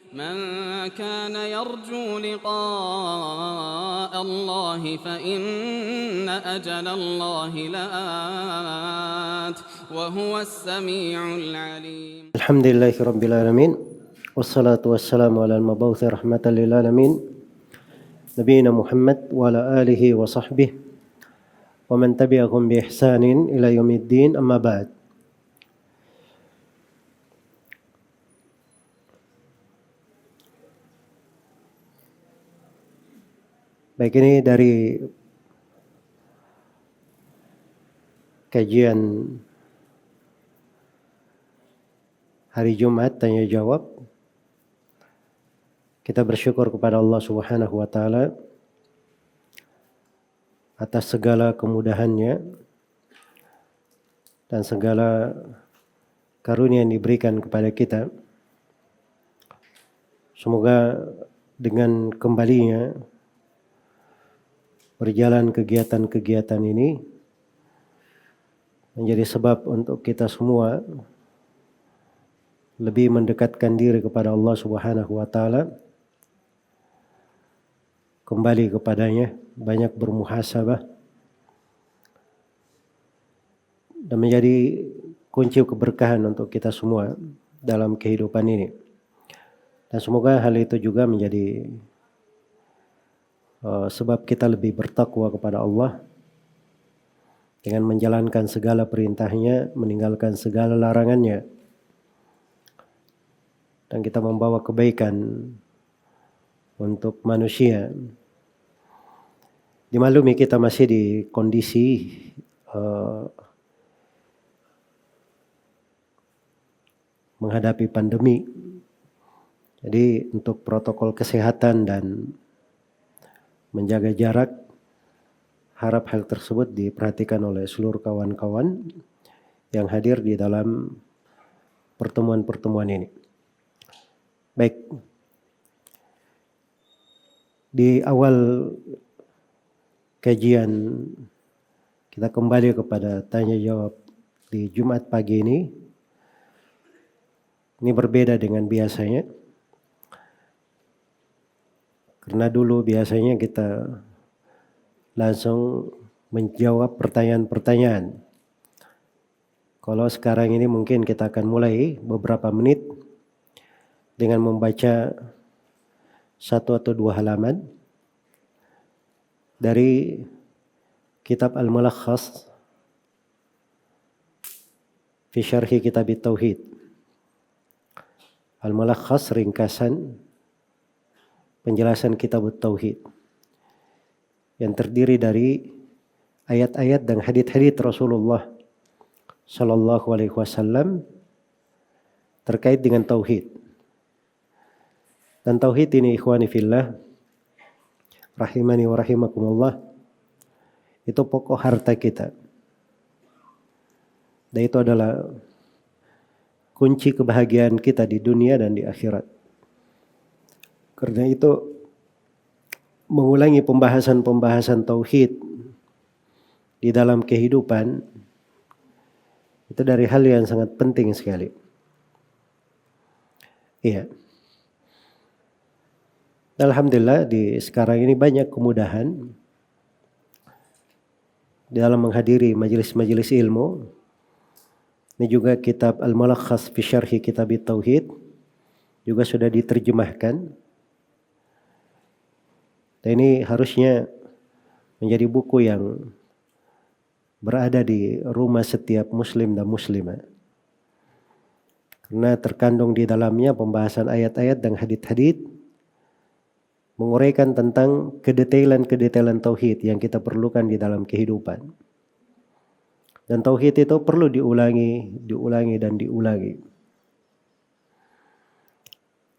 من كان يرجو لقاء الله فإن أجل الله لآت وهو السميع العليم. الحمد لله رب العالمين والصلاة والسلام على المبعوث رحمة للعالمين نبينا محمد وعلى آله وصحبه ومن تبعهم بإحسان إلى يوم الدين أما بعد. Baik, ini dari kajian hari Jumat tanya jawab. Kita bersyukur kepada Allah Subhanahu wa taala atas segala kemudahannya dan segala karunia yang diberikan kepada kita. Semoga dengan kembalinya berjalan kegiatan-kegiatan ini menjadi sebab untuk kita semua lebih mendekatkan diri kepada Allah Subhanahu wa taala, kembali kepadanya, banyak bermuhasabah, dan menjadi kunci keberkahan untuk kita semua dalam kehidupan ini. Dan semoga hal itu juga menjadi sebab kita lebih bertakwa kepada Allah dengan menjalankan segala perintahnya, meninggalkan segala larangannya, dan kita membawa kebaikan untuk manusia. Dimaklumi kita masih di kondisi menghadapi pandemi. Jadi untuk protokol kesehatan dan menjaga jarak, harap hal tersebut diperhatikan oleh seluruh kawan-kawan yang hadir di dalam pertemuan-pertemuan ini. Baik, di awal kajian kita kembali kepada tanya jawab di Jumat pagi ini. Ini berbeda dengan biasanya. Karena dulu biasanya kita langsung menjawab pertanyaan-pertanyaan. Kalau sekarang ini mungkin kita akan mulai beberapa menit dengan membaca 1 atau 2 halaman dari kitab Al-Mulakhas fi Syarhi Kitab Tauhid. Al-Mulakhas, ringkasan penjelasan kitab Tauhid yang terdiri dari ayat-ayat dan hadits-hadits Rasulullah sallallahu alaihi wasallam terkait dengan tauhid. Dan tauhid ini, ikhwani fillah, rahimani wa rahimakumullah, itu pokok harta kita. Dan itu adalah kunci kebahagiaan kita di dunia dan di akhirat. Karena itu mengulangi pembahasan-pembahasan tauhid di dalam kehidupan itu dari hal yang sangat penting sekali. Iya. Alhamdulillah di sekarang ini banyak kemudahan dalam menghadiri majelis-majelis ilmu. Ini juga kitab Al-Mulakhas fi Syarhi Kitab Tauhid juga sudah diterjemahkan. Dan ini harusnya menjadi buku yang berada di rumah setiap muslim dan muslimah. Karena terkandung di dalamnya pembahasan ayat-ayat dan hadits-hadits menguraikan tentang kedetailan-kedetailan tauhid yang kita perlukan di dalam kehidupan. Dan tauhid itu perlu diulangi dan diulangi.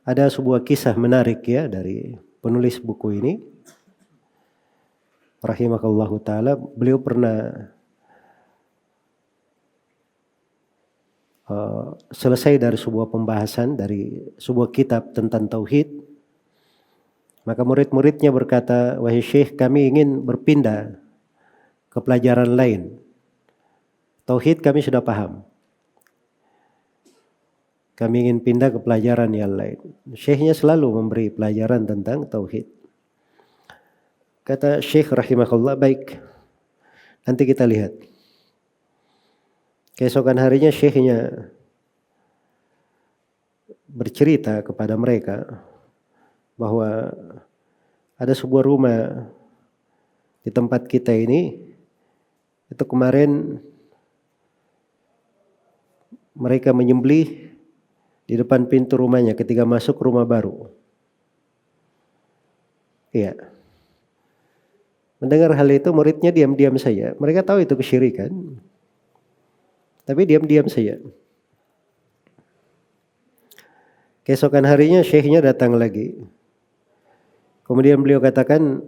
Ada sebuah kisah menarik ya dari penulis buku ini, rahimakallahu ta'ala. Beliau pernah selesai dari sebuah pembahasan dari sebuah kitab tentang tauhid. Maka murid-muridnya berkata, wahai syekh, kami ingin berpindah ke pelajaran lain. Tauhid kami sudah paham. kami ingin pindah ke pelajaran yang lain. Syekhnya selalu memberi pelajaran tentang tauhid. Kata Syekh rahimahullah, baik, nanti kita lihat. Keesokan harinya syekhnya bercerita kepada mereka bahwa ada sebuah rumah di tempat kita ini, itu kemarin mereka menyembelih di depan pintu rumahnya ketika masuk rumah baru. Iya. Mendengar hal itu muridnya diam-diam saja. Mereka tahu itu kesyirikan, tapi diam-diam saja. Keesokan harinya syekhnya datang lagi. Kemudian beliau katakan,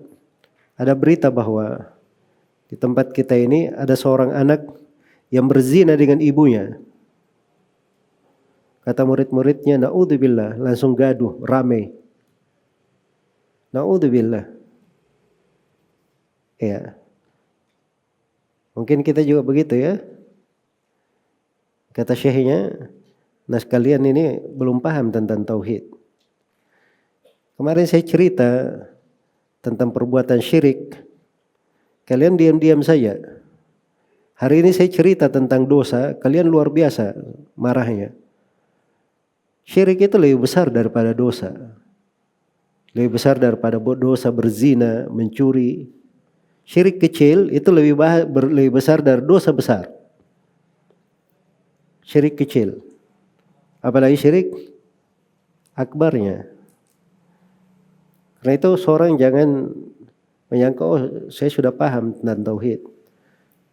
ada berita bahwa di tempat kita ini ada seorang anak yang berzina dengan ibunya. Kata murid-muridnya, naudzubillah, langsung gaduh, ramai. Naudzubillah. Ya. Mungkin kita juga begitu ya. Kata syekhnya, nah sekalian ini belum paham tentang tauhid. Kemarin saya cerita tentang perbuatan syirik. Kalian diam-diam saja. Hari ini saya cerita tentang dosa, kalian luar biasa marahnya. Syirik itu lebih besar daripada dosa. Lebih besar daripada dosa berzina, mencuri. Syirik kecil itu lebih besar dari dosa besar. Syirik kecil. Apalagi syirik akbarnya. Karena itu seorang jangan menyangka, oh saya sudah paham tentang tauhid.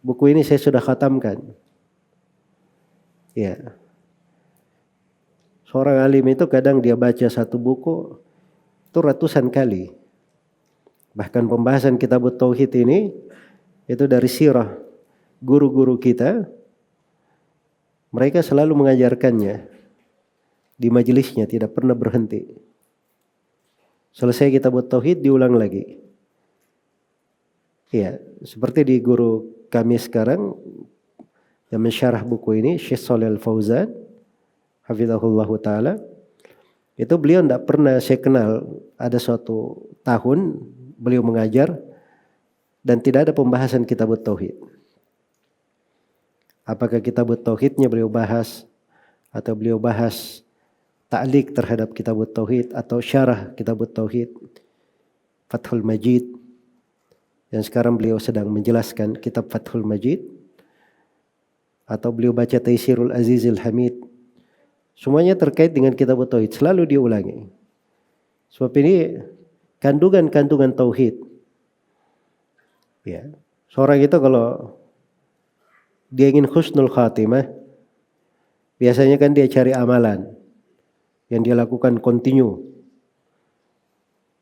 Buku ini saya sudah khatamkan. Ya. Seorang alim itu kadang dia baca satu buku itu ratusan kali. Bahkan pembahasan kitab tauhid ini itu dari sirah guru-guru kita. Mereka selalu mengajarkannya di majelisnya, tidak pernah berhenti. Selesai kitab tauhid diulang lagi. Ya, seperti di guru kami sekarang yang mensyarah buku ini, Syekh Shalih Al Fauzan, hafizahullah taala. Itu beliau tidak pernah saya kenal ada suatu tahun beliau mengajar dan tidak ada pembahasan kitab tauhid. Apakah kitab tauhidnya beliau bahas atau beliau bahas ta'liq terhadap kitab tauhid atau syarah kitab tauhid Fathul Majid, yang sekarang beliau sedang menjelaskan kitab Fathul Majid, atau beliau baca Taisirul Azizil Hamid. Semuanya terkait dengan kitab tauhid, selalu diulangi. Sebab ini kandungan-kandungan tauhid. Ya. Seorang itu kalau dia ingin husnul khatimah, biasanya kan dia cari amalan yang dia lakukan kontinu.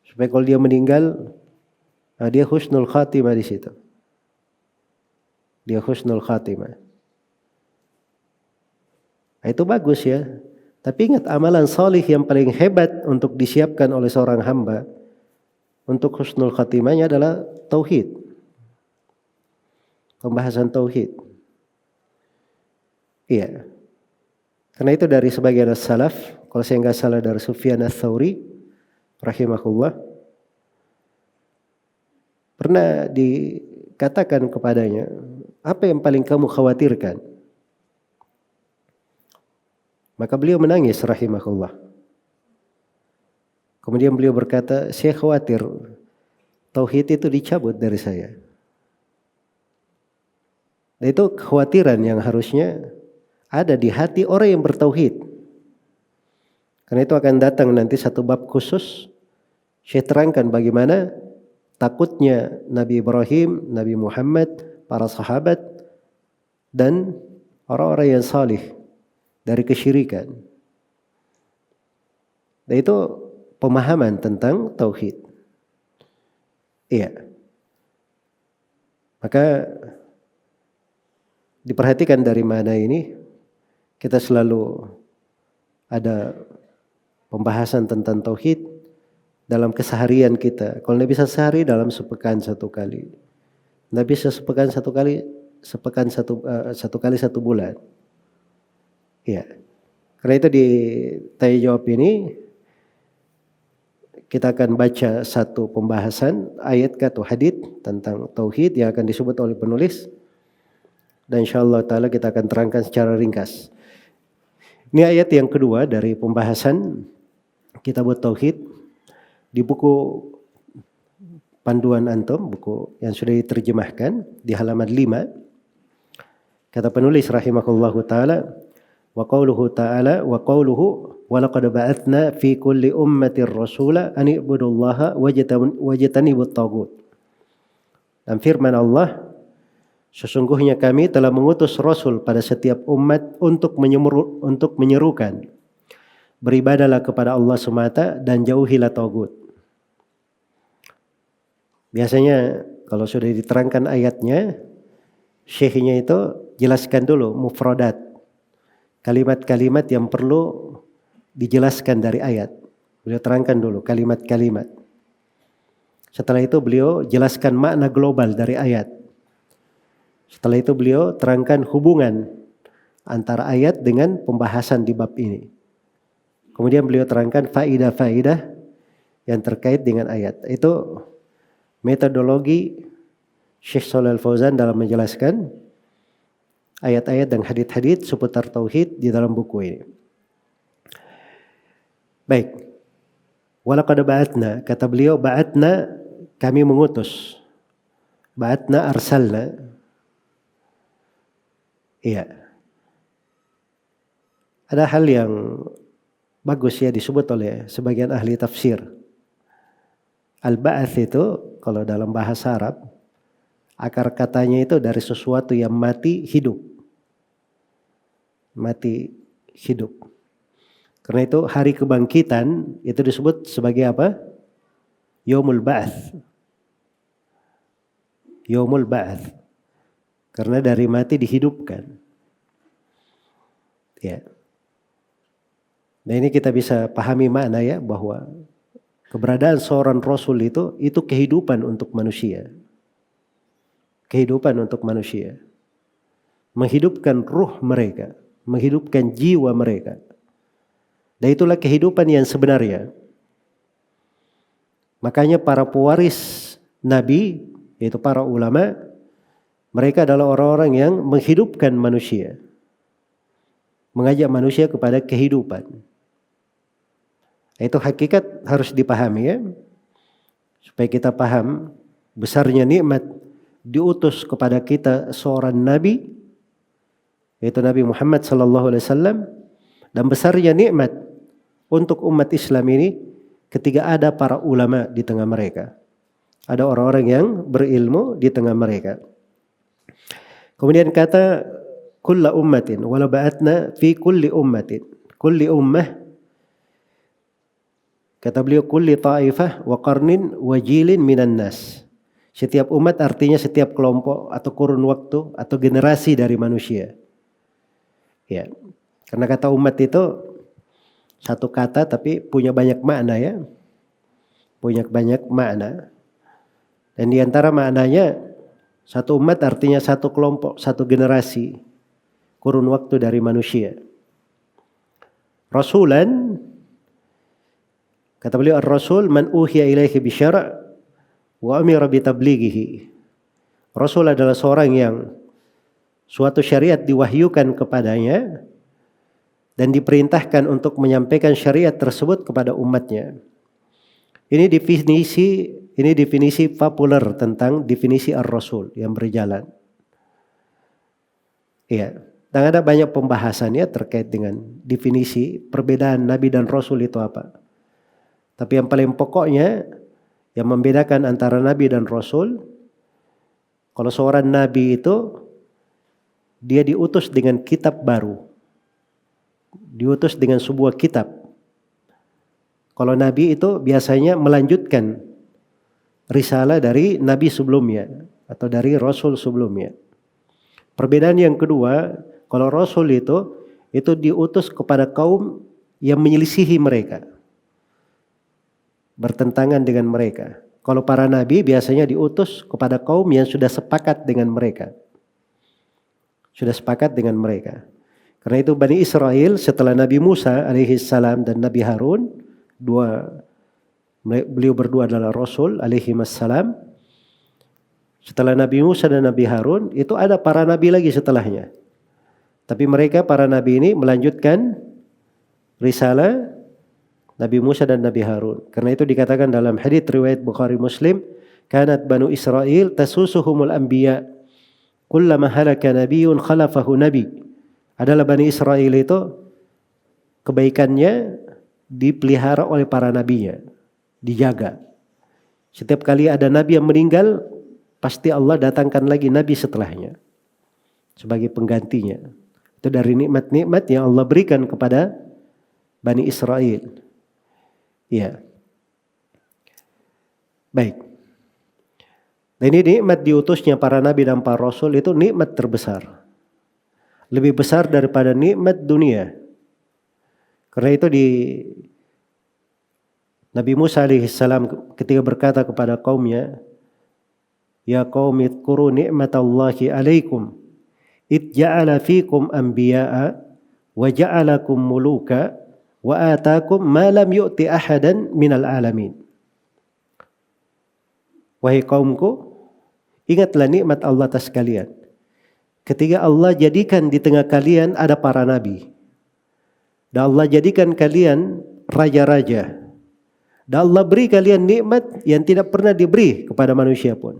Supaya kalau dia meninggal, dia husnul khatimah di situ. Dia husnul khatimah. Itu bagus ya. Tapi ingat, amalan salih yang paling hebat untuk disiapkan oleh seorang hamba untuk husnul khatimahnya adalah tauhid. Pembahasan tauhid. Iya. Karena itu dari sebagian as-salaf, kalau saya enggak salah dari Sufyan ats-Tsauri rahimahullah, pernah dikatakan kepadanya, apa yang paling kamu khawatirkan? Maka beliau menangis rahimahullah. Kemudian beliau berkata, saya khawatir tauhid itu dicabut dari saya. Dan itu kekhawatiran yang harusnya ada di hati orang yang bertauhid. Karena itu akan datang nanti satu bab khusus, saya terangkan bagaimana takutnya Nabi Ibrahim, Nabi Muhammad, para sahabat, dan orang-orang yang salih dari kesyirikan. Dan itu pemahaman tentang tauhid. Iya. Maka diperhatikan dari mana ini kita selalu ada pembahasan tentang tauhid dalam keseharian kita. Kalau tidak bisa sehari, dalam sepekan satu kali. Tidak bisa sepekan satu kali, satu bulan. Ya. Karena itu di tanya jawab ini kita akan baca satu pembahasan ayat atau hadits tentang tauhid yang akan disebut oleh penulis, dan insyaallah taala kita akan terangkan secara ringkas. Ini ayat yang kedua dari pembahasan Kitab Tauhid di buku panduan antum, buku yang sudah diterjemahkan di halaman 5. Kata penulis rahimahullahu taala, wa qauluhu ta'ala wa qauluhu wa laqad ba'atsna fi kulli ummatin rasula an i'budullaha wajtanibut taghut. Dan firman Allah, sesungguhnya kami telah mengutus rasul pada setiap umat untuk menyerukan beribadalah kepada Allah semata dan jauhilah taghut. Biasanya kalau sudah diterangkan ayatnya, syekhnya itu jelaskan dulu mufradat, kalimat-kalimat yang perlu dijelaskan dari ayat. Beliau terangkan dulu kalimat-kalimat. Setelah itu beliau jelaskan makna global dari ayat. Setelah itu beliau terangkan hubungan antara ayat dengan pembahasan di bab ini. Kemudian beliau terangkan faidah-faidah yang terkait dengan ayat. Itu metodologi Syekh Shalih Al-Fauzan dalam menjelaskan ayat-ayat dan hadits-hadits seputar tauhid di dalam buku ini. Baik. Walaqad ba'atna, kata beliau, ba'atna kami mengutus. Ba'atna arsalna. Iya. Ada hal yang bagus ya disebut oleh sebagian ahli tafsir. Al-ba'ats itu kalau dalam bahasa Arab, akar katanya itu dari sesuatu yang mati hidup. Mati hidup. Karena itu hari kebangkitan itu disebut sebagai apa? Yaumul Ba'ats. Yaumul Ba'ats. Karena dari mati dihidupkan. Ya. Nah ini kita bisa pahami makna ya, bahwa keberadaan seorang Rasul itu kehidupan untuk manusia. Kehidupan untuk manusia. Menghidupkan ruh mereka. Menghidupkan jiwa mereka. Dan itulah kehidupan yang sebenarnya. Makanya para pewaris Nabi, yaitu para ulama, mereka adalah orang-orang yang menghidupkan manusia. Mengajak manusia kepada kehidupan. Itu hakikat harus dipahami ya. Supaya kita paham besarnya nikmat diutus kepada kita seorang Nabi, yaitu Nabi Muhammad SAW, dan besarnya nikmat untuk umat Islam ini ketika ada para ulama di tengah mereka. Ada orang-orang yang berilmu di tengah mereka. Kemudian kata kulla ummatin wala ba'atna fi kulli ummatin. Kulli ummah, kata beliau, kulli ta'ifah wa qarnin wa jilin minan nas. Setiap umat artinya setiap kelompok atau kurun waktu atau generasi dari manusia. Ya, karena kata umat itu satu kata tapi punya banyak makna ya. Punya banyak makna. Dan di antara maknanya, satu umat artinya satu kelompok, satu generasi, kurun waktu dari manusia. Rasulan, kata beliau, ar-rasul man uhiya ilaihi bisyara' wa amira bitablighihi. Rasul adalah seorang yang suatu syariat diwahyukan kepadanya dan diperintahkan untuk menyampaikan syariat tersebut kepada umatnya. Ini definisi populer tentang definisi ar-rasul yang berjalan. Iya, dan ada banyak pembahasannya terkait dengan definisi perbedaan nabi dan rasul itu apa. Tapi yang paling pokoknya yang membedakan antara nabi dan rasul, kalau seorang nabi itu dia diutus dengan kitab baru. Diutus dengan sebuah kitab. Kalau nabi itu biasanya melanjutkan risalah dari nabi sebelumnya atau dari rasul sebelumnya. Perbedaan yang kedua, kalau rasul itu diutus kepada kaum yang menyelisihi mereka. Bertentangan dengan mereka. Kalau para nabi biasanya diutus kepada kaum yang sudah sepakat dengan mereka. Sudah sepakat dengan mereka. Karena itu Bani Israel setelah Nabi Musa alaihi salam dan Nabi Harun, beliau berdua adalah Rasul alaihi salam. Setelah Nabi Musa dan Nabi Harun, itu ada para nabi lagi setelahnya. Tapi mereka para nabi ini melanjutkan risalah Nabi Musa dan Nabi Harun. Karena itu dikatakan dalam hadits riwayat Bukhari Muslim, kanat Banu Israel tasusuhumul anbiya, kullama halaka nabiyyun khalafahu nabi. Adalah Bani Israel itu kebaikannya dipelihara oleh para nabinya, dijaga. Setiap kali ada nabi yang meninggal, pasti Allah datangkan lagi nabi setelahnya sebagai penggantinya. Itu dari nikmat-nikmat yang Allah berikan kepada Bani Israel. Ya. Baik. Dan ini nikmat diutusnya para nabi dan para rasul itu nikmat terbesar. Lebih besar daripada nikmat dunia. Karena itu di Nabi Musa alaihissalam ketika berkata kepada kaumnya, ya qaumi dzkuru ni'matallahi alaikum id ja'ala fikum anbiya'a wa ja'alakum muluka wa atakum ma lam yu'ti ahadan minal alamin. Wahai kaumku, ingatlah nikmat Allah atas kalian. Ketika Allah jadikan di tengah kalian ada para nabi. Dan Allah jadikan kalian raja-raja. Dan Allah beri kalian nikmat yang tidak pernah diberi kepada manusia pun.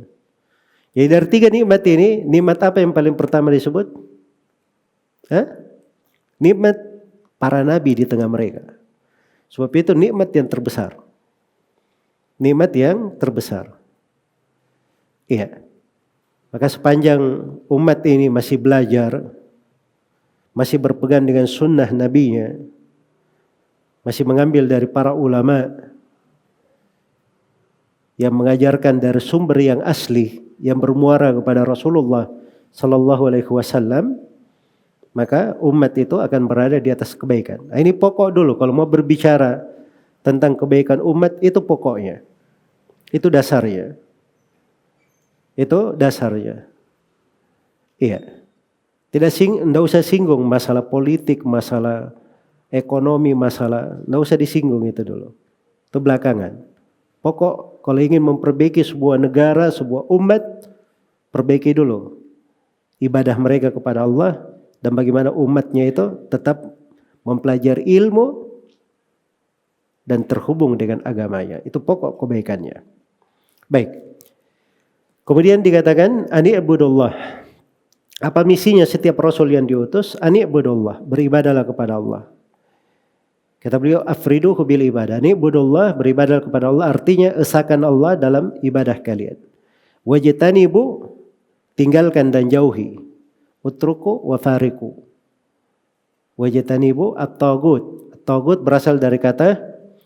Jadi dari tiga nikmat ini, nikmat apa yang paling pertama disebut? Nikmat para nabi di tengah mereka. Sebab itu nikmat yang terbesar. Nikmat yang terbesar. Iya. Maka sepanjang umat ini masih belajar, masih berpegang dengan sunnah nabinya, masih mengambil dari para ulama yang mengajarkan dari sumber yang asli, yang bermuara kepada Rasulullah Sallallahu Alaihi Wasallam, maka umat itu akan berada di atas kebaikan. Nah, ini pokok dulu. Kalau mau berbicara tentang kebaikan umat, itu pokoknya, itu dasarnya, itu dasarnya. Iya, tidak usah singgung masalah politik, masalah ekonomi, tidak usah disinggung itu dulu. Itu belakangan. Pokok kalau ingin memperbaiki sebuah negara, sebuah umat, perbaiki dulu ibadah mereka kepada Allah dan bagaimana umatnya itu tetap mempelajari ilmu dan terhubung dengan agamanya. Itu pokok kebaikannya. Baik. Kemudian dikatakan ani'budullah. Apa misinya setiap rasul yang diutus? Ani'budullah, beribadahlah kepada Allah. Kata beliau, afriduhu bil ibadah. Ani'budullah, beribadah kepada Allah, artinya esakan Allah dalam ibadah kalian. Wajtanibu, tinggalkan dan jauhi. Utruku wa fariku. Wajtanibu at-tagut. At-tagut berasal dari kata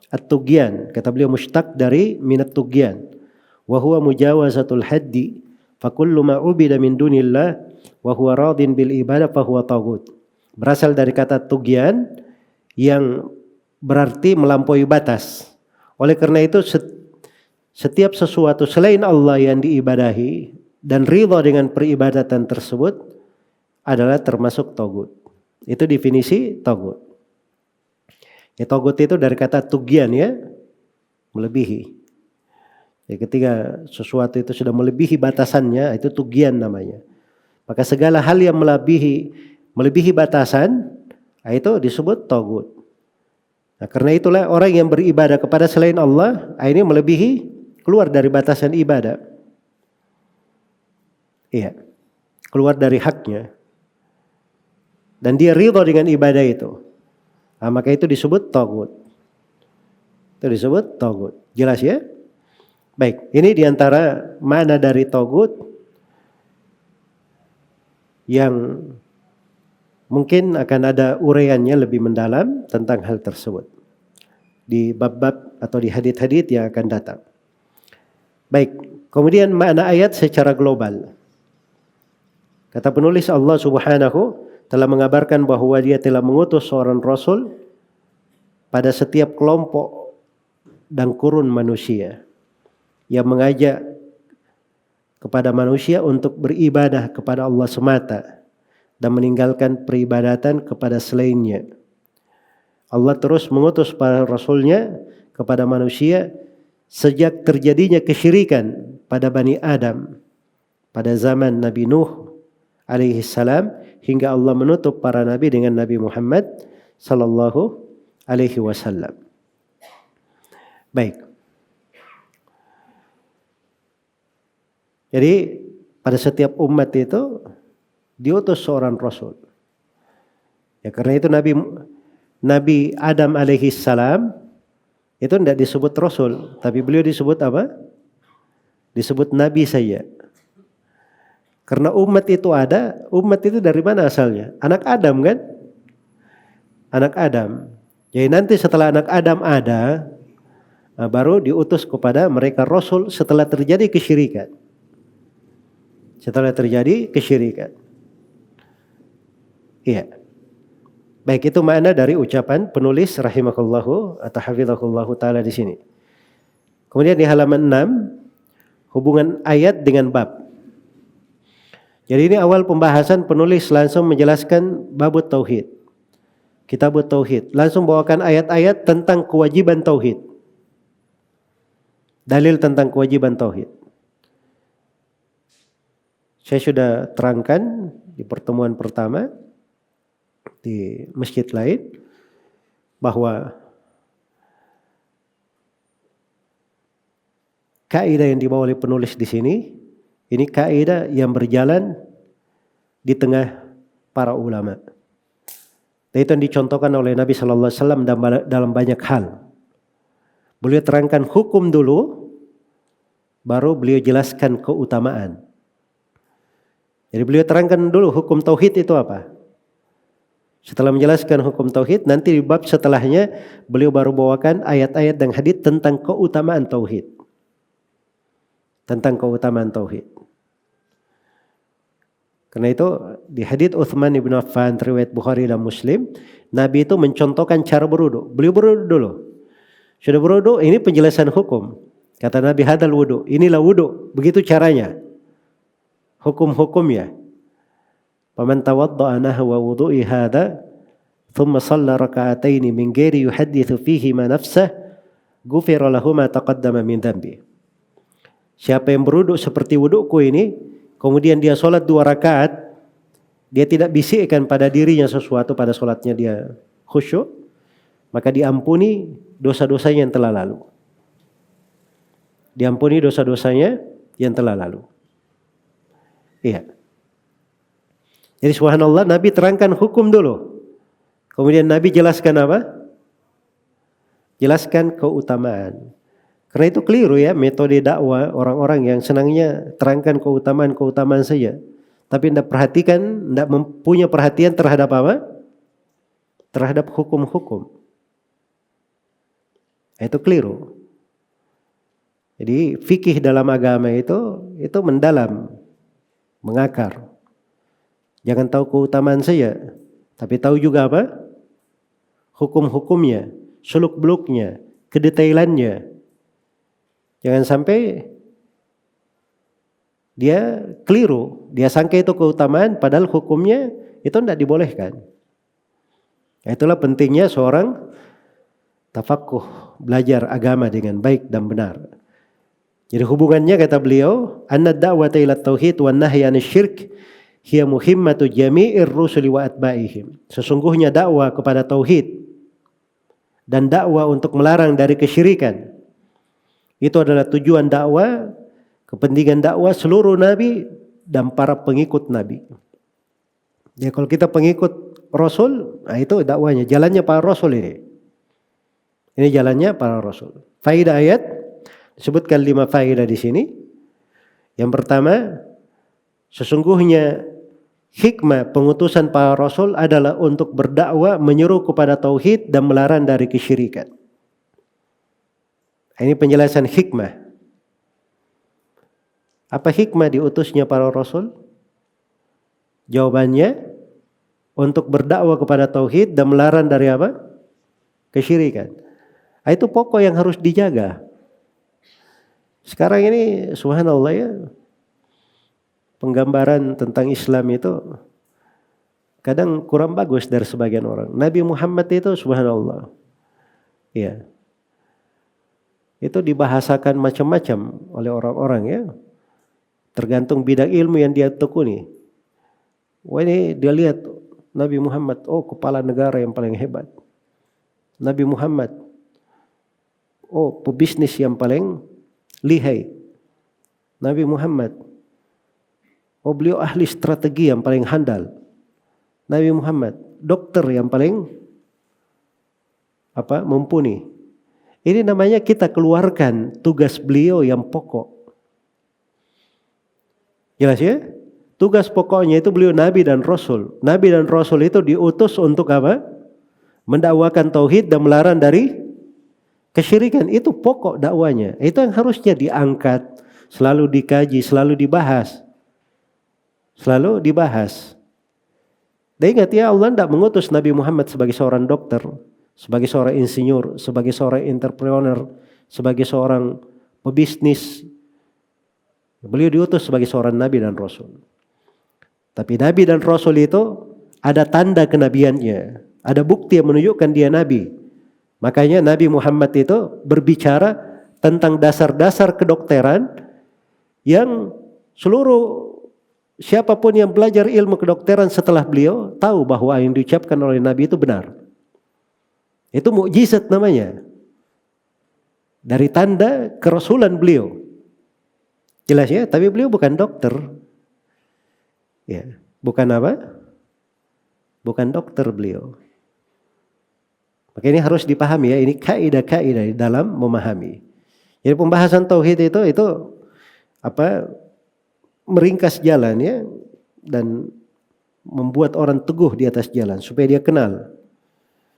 at-tugyan. Kata beliau mushtaq dari minat tugyan. Wa huwa mujawazatul haddi. Fa kullu ma ubida min dunillah wa huwa radin bil ibadah fa huwa tagut. Berasal dari kata tugyan yang berarti melampaui batas. Oleh karena itu setiap sesuatu selain Allah yang diibadahi dan ridha dengan peribadatan tersebut adalah termasuk tagut. Itu definisi tagut. Ya, tagut itu dari kata tugyan, ya, melebihi. Ya, ketika sesuatu itu sudah melebihi batasannya, itu tugyan namanya. Maka segala hal yang melebihi batasan, itu disebut tagut. Nah, karena itulah orang yang beribadah kepada selain Allah, ini melebihi, keluar dari batasan ibadah. Iya, keluar dari haknya. Dan dia ridha dengan ibadah itu. Nah, maka itu disebut tagut. Itu disebut tagut. Jelas ya? Baik, ini diantara makna dari tagut yang mungkin akan ada uraiannya lebih mendalam tentang hal tersebut di bab-bab atau di hadits-hadits yang akan datang. Baik, kemudian makna ayat secara global. Kata penulis, Allah Subhanahu telah mengabarkan bahwa Dia telah mengutus seorang rasul pada setiap kelompok dan kurun manusia yang mengajak kepada manusia untuk beribadah kepada Allah semata dan meninggalkan peribadatan kepada selainnya. Allah terus mengutus para rasulnya kepada manusia sejak terjadinya kesyirikan pada Bani Adam pada zaman Nabi Nuh alaihi salam hingga Allah menutup para nabi dengan Nabi Muhammad sallallahu alaihi wasallam. Baik. Jadi pada setiap umat itu diutus seorang rasul. Ya karena itu Nabi Adam alaihi salam itu tidak disebut rasul, tapi beliau disebut apa? Disebut nabi saja. Karena umat itu ada, umat itu dari mana asalnya? Anak Adam kan? Anak Adam. Jadi nanti setelah anak Adam ada, baru diutus kepada mereka rasul setelah terjadi kesyirikan. Setelah terjadi kesyirikan. Iya. Baik, itu makna dari ucapan penulis rahimahullahu atau hafizahullahu taala di sini. Kemudian di halaman 6 hubungan ayat dengan bab. Jadi ini awal pembahasan penulis langsung menjelaskan babut tauhid. Kitabut tauhid, langsung bawakan ayat-ayat tentang kewajiban tauhid. Dalil tentang kewajiban tauhid. Saya sudah terangkan di pertemuan pertama di masjid lain bahwa kaidah yang dibawa oleh penulis di sini ini kaidah yang berjalan di tengah para ulama. Dan itu yang dicontohkan oleh Nabi sallallahu alaihi wasallam dalam banyak hal. Beliau terangkan hukum dulu baru beliau jelaskan keutamaan. Jadi beliau terangkan dulu hukum tauhid itu apa? Setelah menjelaskan hukum tauhid, nanti di bab setelahnya beliau baru bawakan ayat-ayat dan hadits tentang keutamaan tauhid. Tentang keutamaan tauhid. Karena itu di hadits Utsman bin Affan riwayat Bukhari dan Muslim, Nabi itu mencontohkan cara berwudu. Beliau berwudu dulu. Sudah berwudu, ini penjelasan hukum. Kata Nabi, hadal wudu, inilah wudu, begitu caranya. Hukum-hukumnya. Faman tawadda'a nahwa wudu'i hadha thumma shalla raka'ataini min ghairi yuhadditsu fihi ma nafsah ghufira lahu ma taqaddama min dhanbi. Siapa yang berwudu seperti wuduku ini, kemudian dia sholat 2 rakaat, dia tidak bisikkan pada dirinya sesuatu pada sholatnya dia khusyuk, maka diampuni dosa-dosanya yang telah lalu. Diampuni dosa-dosanya yang telah lalu. Iya. Jadi subhanallah, Nabi terangkan hukum dulu. Kemudian Nabi jelaskan apa? Jelaskan keutamaan. Karena itu keliru ya metode dakwah orang-orang yang senangnya terangkan keutamaan-keutamaan saja. Tapi tidak perhatikan, tidak mempunyai perhatian terhadap apa? Terhadap hukum-hukum. Itu keliru. Jadi fikih dalam agama itu mendalam, mengakar. Jangan tahu keutamaan saja, tapi tahu juga apa? Hukum-hukumnya, seluk-beluknya, kedetailannya. Jangan sampai dia keliru, dia sangka itu keutamaan padahal hukumnya itu tidak dibolehkan. Itulah pentingnya seorang tafaqquh, belajar agama dengan baik dan benar. Jadi hubungannya kata beliau, anna da'wata ila tauhid wan nahyi 'anil syirk hiya muhimmatu jami'ir rusuli wa atba'ihim. Sesungguhnya dakwah kepada tauhid dan dakwah untuk melarang dari kesyirikan itu adalah tujuan dakwah, kepentingan dakwah seluruh nabi dan para pengikut nabi. Ya kalau kita pengikut rasul, nah itu dakwahnya, jalannya para rasul ini. Ini jalannya para rasul. Faedah ayat disebutkan 5 faedah di sini. Yang pertama, sesungguhnya hikmah pengutusan para rasul adalah untuk berdakwah, menyeru kepada tauhid dan melarang dari kesyirikan. Ini penjelasan hikmah. Apa hikmah diutusnya para rasul? Jawabannya untuk berdakwah kepada tauhid dan melarang dari apa? Kesyirikan. Itu pokok yang harus dijaga. Sekarang ini subhanallah ya, penggambaran tentang Islam itu kadang kurang bagus dari sebagian orang. Nabi Muhammad itu subhanallah. Ya. Itu dibahasakan macam-macam oleh orang-orang ya. Tergantung bidang ilmu yang dia tekuni. Wah ini dia lihat Nabi Muhammad, oh kepala negara yang paling hebat. Nabi Muhammad, oh pebisnis yang paling lihai. Nabi Muhammad, oh beliau ahli strategi yang paling handal. Nabi Muhammad, dokter yang paling mumpuni. Ini namanya kita keluarkan tugas beliau yang pokok. Jelas ya? Tugas pokoknya itu beliau Nabi dan Rasul. Nabi dan Rasul itu diutus untuk apa? Mendakwakan tauhid dan melarang dari kesyirikan. Itu pokok dakwanya. Itu yang harusnya diangkat, selalu dikaji, selalu dibahas. Selalu dibahas. Dan ingat ya, Allah tidak mengutus Nabi Muhammad sebagai seorang dokter, sebagai seorang insinyur, sebagai seorang entrepreneur, sebagai seorang pebisnis. Beliau diutus sebagai seorang Nabi dan Rasul. Tapi Nabi dan Rasul itu ada tanda kenabiannya. Ada bukti yang menunjukkan dia Nabi. Makanya Nabi Muhammad itu berbicara tentang dasar-dasar kedokteran yang seluruh siapapun yang belajar ilmu kedokteran setelah beliau tahu bahwa yang diucapkan oleh Nabi itu benar. Itu mukjizat namanya. Dari tanda kerasulan beliau. Jelas ya, tapi beliau bukan dokter. Ya, bukan apa? Bukan dokter beliau. Maka ini harus dipahami ya, ini kaidah-kaidah dalam memahami. Jadi pembahasan tauhid itu meringkas jalan ya dan membuat orang teguh di atas jalan supaya dia kenal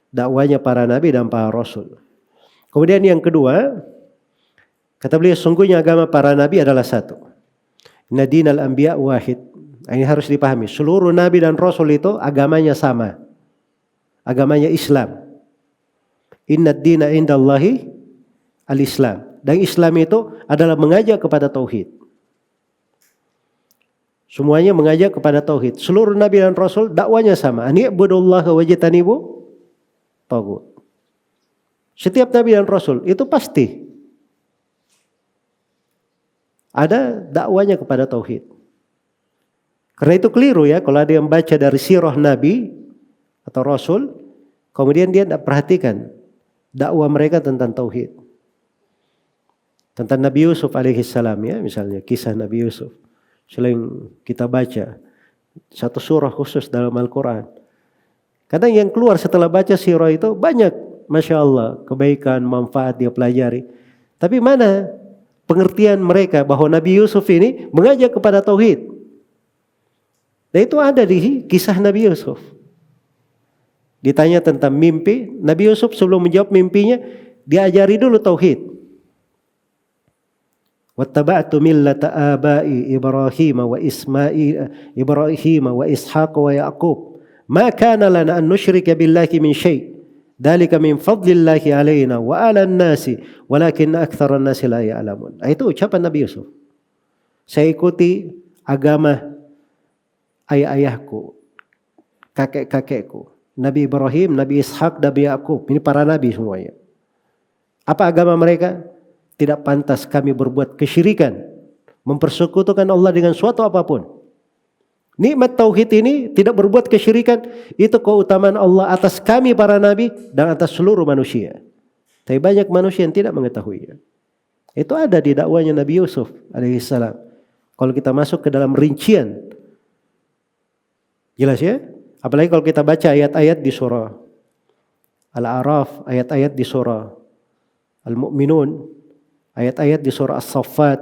dakwanya para nabi dan para rasul. Kemudian yang kedua, kata beliau sungguhnya agama para nabi adalah satu. Inna dinal anbiya wahid. Ini harus dipahami. Seluruh nabi dan rasul itu agamanya sama. Agamanya Islam. Inna dina indallahi al-Islam. Dan Islam itu adalah mengajak kepada tauhid. Semuanya mengajak kepada tauhid. Seluruh nabi dan rasul dakwanya sama. Ani'budullaha wajtanibu taghut. Setiap nabi dan rasul itu pasti ada dakwanya kepada tauhid. Karena itu keliru ya kalau ada yang baca dari sirah nabi atau rasul kemudian dia tidak perhatikan dakwah mereka tentang tauhid. Tentang Nabi Yusuf alaihissalam ya, misalnya kisah Nabi Yusuf. Selain kita baca satu surah khusus dalam Al-Quran. Kadang yang keluar setelah baca sirah itu banyak, Masya Allah, kebaikan, manfaat dia pelajari. Tapi mana pengertian mereka bahwa Nabi Yusuf ini mengajak kepada tauhid. Dan itu ada di kisah Nabi Yusuf. Ditanya tentang mimpi, Nabi Yusuf sebelum menjawab mimpinya, diajari dulu tauhid. Wattaba'tu millata abai Ibrahim wa Ishaq wa Yaqub. Ma kana lana an nusyrika billahi min syai'. Dzalika min fadlillahi alaina wa 'alan nasi walakin aktsaran nasi la ya'lamun. Itu ucapan Nabi Yusuf. Saya ikuti agama ayah-ayahku, kakek-kakekku. Nabi Ibrahim, Nabi Ishaq, Nabi Yaqub. Ini para nabi semuanya. Apa agama mereka? Tidak pantas kami berbuat kesyirikan, mempersekutukan Allah dengan suatu apapun. Nikmat tauhid ini tidak berbuat kesyirikan, itu keutamaan Allah atas kami para nabi dan atas seluruh manusia. Tapi banyak manusia yang tidak mengetahuinya. Itu ada di dakwanya Nabi Yusuf alaihissalam. Kalau kita masuk ke dalam rincian, jelas ya? Apalagi kalau kita baca ayat-ayat di surah Al-A'raf, ayat-ayat di surah Al-Mu'minun, ayat-ayat di surah As-Saffat.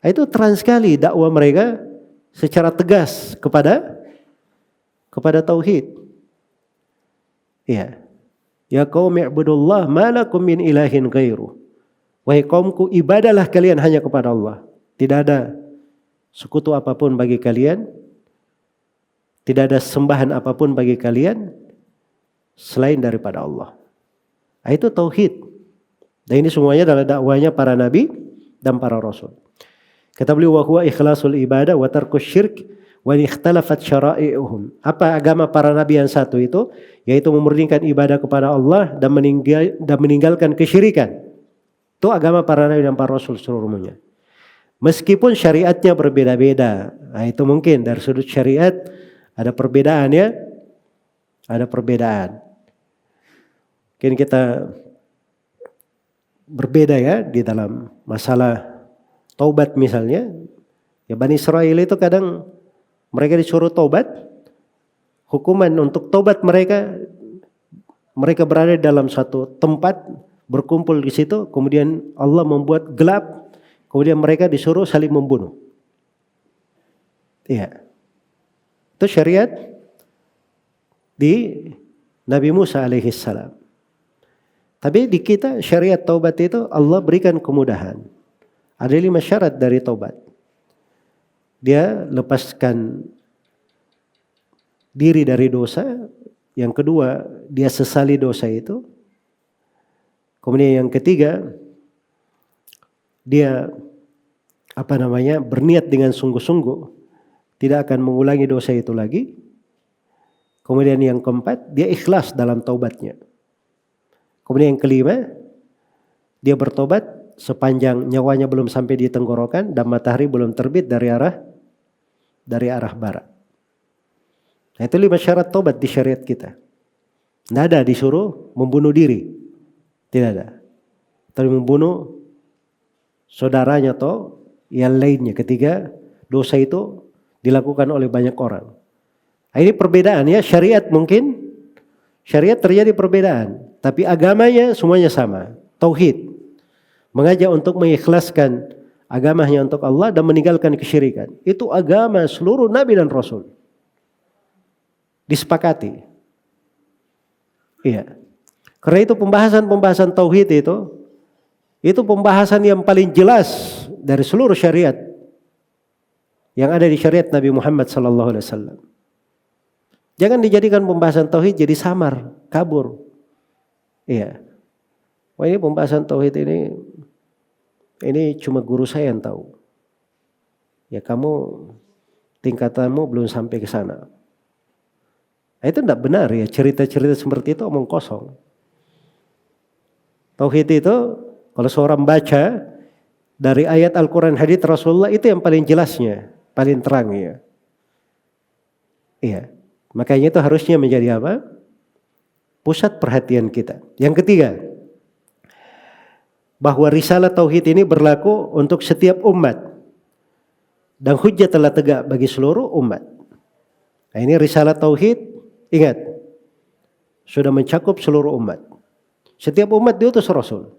Itu terang sekali dakwah mereka secara tegas kepada tauhid. Ya. Ya qaumi ibudullah ma lakum min ilahin ghairu. Wahai kaumku, ibadahlah kalian hanya kepada Allah. Tidak ada sekutu apapun bagi kalian. Tidak ada sembahan apapun bagi kalian selain daripada Allah. Itu tauhid. Dan ini semuanya adalah dakwanya para nabi dan para rasul. Kata beliau wa huwa ikhlasul ibadah wa tarkus syirk wa ikhtalafat syara'i'uhum. Apa agama para nabi yang satu itu? Yaitu memurnikan ibadah kepada Allah dan meninggalkan kesyirikan. Itu agama para nabi dan para rasul seluruhnya. Meskipun syariatnya berbeda-beda. Nah, itu mungkin dari sudut syariat ada perbedaan ya. Ada perbedaan. Mungkin kita berbeda ya di dalam masalah taubat misalnya. Ya Bani Israel itu kadang mereka disuruh taubat. Hukuman untuk taubat mereka berada dalam satu tempat berkumpul di situ. Kemudian Allah membuat gelap. Kemudian mereka disuruh saling membunuh. Iya. Itu syariat di Nabi Musa alaihi salam. Tapi di kita syariat taubat itu Allah berikan kemudahan. Ada 5 syarat dari taubat. Dia lepaskan diri dari dosa. Yang kedua, dia sesali dosa itu. Kemudian yang ketiga, dia berniat dengan sungguh-sungguh tidak akan mengulangi dosa itu lagi. Kemudian yang keempat, dia ikhlas dalam taubatnya. Kemudian yang kelima, dia bertobat sepanjang nyawanya belum sampai di tenggorokan dan matahari belum terbit dari arah barat. Nah, itu 5 syarat taubat di syariat kita. Tidak ada disuruh membunuh diri. Tidak ada. Tapi membunuh saudaranya atau yang lainnya ketika dosa itu dilakukan oleh banyak orang. Nah, ini perbedaan ya, syariat mungkin syariat terjadi perbedaan, tapi agamanya semuanya sama, tauhid. Mengajak untuk mengikhlaskan agamanya untuk Allah dan meninggalkan kesyirikan. Itu agama seluruh nabi dan rasul. Disepakati. Iya. Karena itu pembahasan tauhid itu pembahasan yang paling jelas dari seluruh syariat yang ada di syariat Nabi Muhammad sallallahu alaihi wasallam. Jangan dijadikan pembahasan tauhid jadi samar, kabur. Iya. Wah, ini pembahasan tauhid ini cuma guru saya yang tahu. Ya kamu tingkatanmu belum sampai ke sana. Nah, itu tidak benar ya, cerita-cerita seperti itu omong kosong. Tauhid itu kalau seorang baca dari ayat Al-Quran hadits Rasulullah itu yang paling jelasnya, paling terangnya. Iya. Makanya itu harusnya menjadi apa? Pusat perhatian kita. Yang ketiga, bahwa risalah tauhid ini berlaku untuk setiap umat dan hujjah telah tegak bagi seluruh umat. Nah, ini risalah tauhid, ingat, sudah mencakup seluruh umat. Setiap umat diutus Rasul.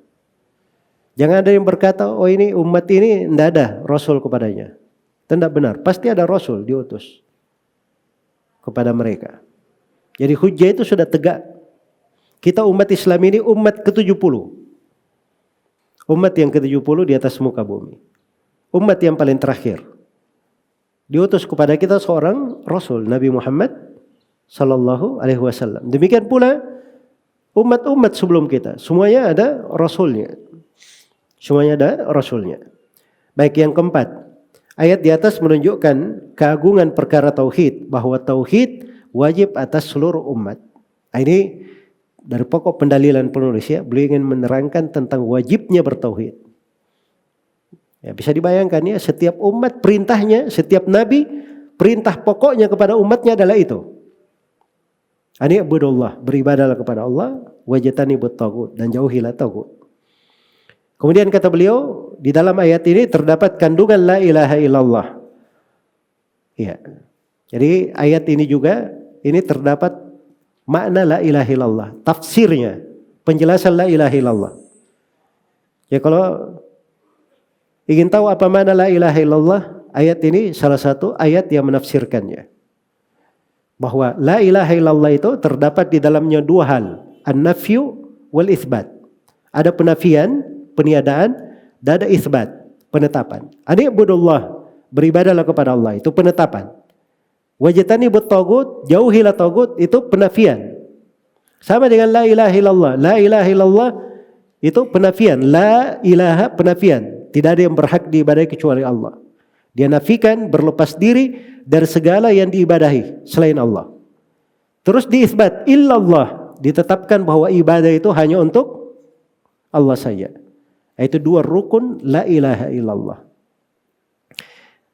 Jangan ada yang berkata, oh ini umat ini tidak ada Rasul kepadanya. Tidak benar, pasti ada Rasul diutus kepada mereka. Jadi hujjah itu sudah tegak. Kita umat Islam ini umat ke-70. Umat yang ke-70 di atas muka bumi. Umat yang paling terakhir. Diutus kepada kita seorang Rasul, Nabi Muhammad sallallahu alaihi wasallam. Demikian pula umat-umat sebelum kita. Semuanya ada Rasulnya. Semuanya ada Rasulnya. Baik, yang keempat. Ayat di atas menunjukkan keagungan perkara tauhid, bahwa tauhid wajib atas seluruh umat. Nah, ini dari pokok pendalilan penulis ya, beliau ingin menerangkan tentang wajibnya bertauhid. Ya, bisa dibayangkan ya, setiap umat perintahnya, setiap nabi perintah pokoknya kepada umatnya adalah itu. Ani ibudullah, beribadahlah kepada Allah, wajtanibut taghut, dan jauhilah taghut. Kemudian kata beliau, di dalam ayat ini terdapat kandungan la ilaha illallah. Ya. Jadi ayat ini juga ini terdapat makna la ilaha illallah, tafsirnya, penjelasan la ilaha illallah. Ya, kalau ingin tahu apa makna la ilaha illallah, ayat ini salah satu ayat yang menafsirkannya. Bahwa la ilaha illallah itu terdapat di dalamnya 2 hal, an-nafyu wal itsbat. Ada penafian, peniadaan, dan ada itsbat, penetapan. Ani ibudullah, beribadahlah kepada Allah, itu penetapan. Wajtanibut taghut, jauhilah taghut, itu penafian. Sama dengan la ilaha illallah. La ilaha illallah itu penafian. La ilaha, penafian. Tidak ada yang berhak diibadahi kecuali Allah. Dia nafikan berlepas diri dari segala yang diibadahi selain Allah. Terus diisbat illallah, ditetapkan bahwa ibadah itu hanya untuk Allah saja. Itu dua rukun la ilaha illallah.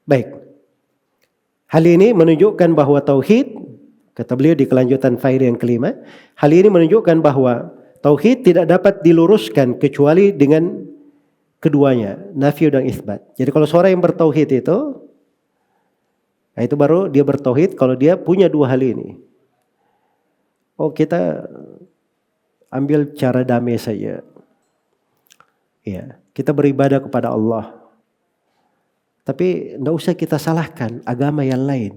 Baik. Hal ini menunjukkan bahwa tauhid, kata beliau di kelanjutan faedah yang kelima, hal ini menunjukkan bahwa tauhid tidak dapat diluruskan kecuali dengan keduanya, nafi dan isbat. Jadi kalau seorang yang bertauhid itu baru dia bertauhid kalau dia punya dua hal ini. Oh, kita ambil cara damai saja. Ya, kita beribadah kepada Allah. Tapi tidak usah kita salahkan agama yang lain.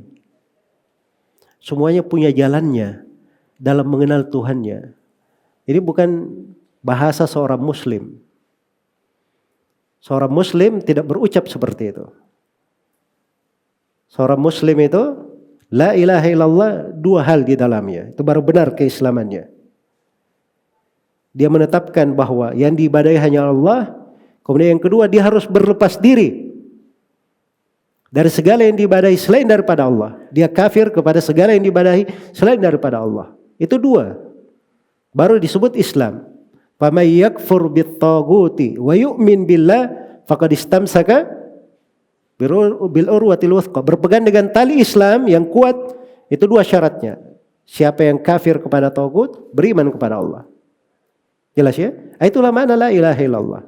Semuanya punya jalannya dalam mengenal Tuhannya. Ini bukan bahasa seorang muslim. Seorang muslim tidak berucap seperti itu. Seorang muslim itu la ilaha illallah, dua hal di dalamnya. Itu baru benar keislamannya. Dia menetapkan bahwa yang diibadahi hanya Allah. Kemudian yang kedua, dia harus berlepas diri dari segala yang diibadahi selain daripada Allah. Dia kafir kepada segala yang diibadahi selain daripada Allah. Itu dua. Baru disebut Islam. Faman yakfur bit-taghuti wa yu'min billah faqad istamsaka bil urwatil wuthqa. Berpegang dengan tali Islam yang kuat, itu dua syaratnya. Siapa yang kafir kepada tagut, beriman kepada Allah. Jelas ya? Itulah makna la ilaha illallah.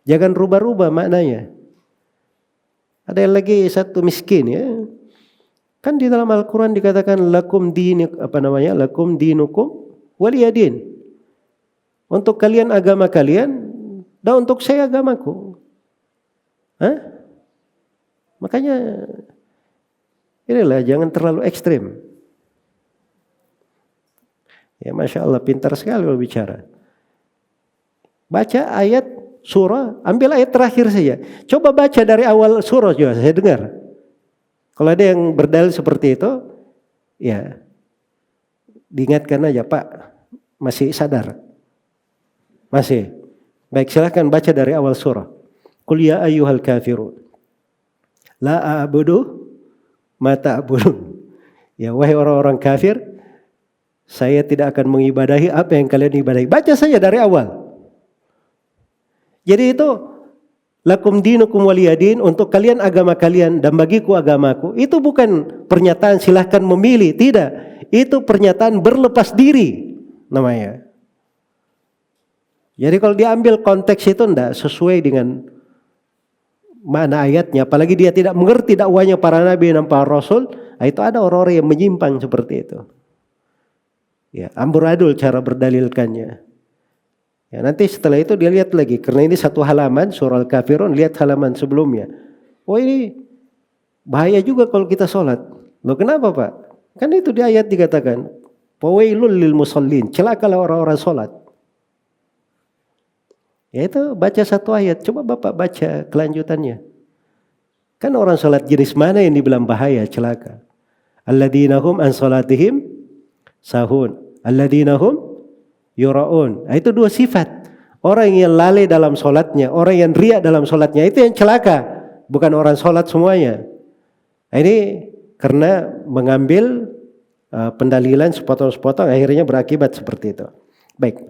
Jangan rubah-rubah maknanya. Ada yang lagi satu miskin ya. Kan di dalam Al-Quran dikatakan lakum dinukum waliyadin. Untuk kalian agama kalian dan untuk saya agamaku. Makanya inilah jangan terlalu ekstrim. Ya Masya Allah, pintar sekali kalau bicara. Baca ayat surah, ambil ayat terakhir saja. Coba baca dari awal surah juga, saya dengar. Kalau ada yang berdalil seperti itu, ya diingatkan aja, Pak, masih sadar? Masih? Baik, silahkan baca dari awal surah. Qul ya ayyuhal kafirun la a'budu ma ta'budun. Ya wahai orang-orang kafir, saya tidak akan mengibadahi apa yang kalian ibadahi. Baca saja dari awal. Jadi itu lakum dinukum waliyadin, untuk kalian agama kalian dan bagiku agamaku. Itu bukan pernyataan silahkan memilih, tidak. Itu pernyataan berlepas diri namanya. Jadi kalau diambil konteks itu tidak sesuai dengan makna ayatnya, apalagi dia tidak mengerti dakwahnya para nabi dan para rasul, itu ada orang-orang yang menyimpang seperti itu. Ya, amburadul cara berdalilkannya. Ya, nanti setelah itu dia lihat lagi, karena ini satu halaman surah Al-Kafirun, lihat halaman sebelumnya. Oh ini bahaya juga kalau kita sholat. Loh kenapa Pak? Kan itu di ayat dikatakan, fawailul lil musallin, celakalah orang-orang sholat. Ya itu baca satu ayat, coba Bapak baca kelanjutannya. Kan orang sholat jenis mana yang dibilang bahaya, celaka? Alladzina hum an sholatihim sahun, alladzina hum yura'un. Nah, itu dua sifat. Orang yang lalai dalam sholatnya, orang yang riak dalam sholatnya, itu yang celaka. Bukan orang sholat semuanya. Nah, ini karena mengambil pendalilan sepotong-sepotong akhirnya berakibat seperti itu. Baik.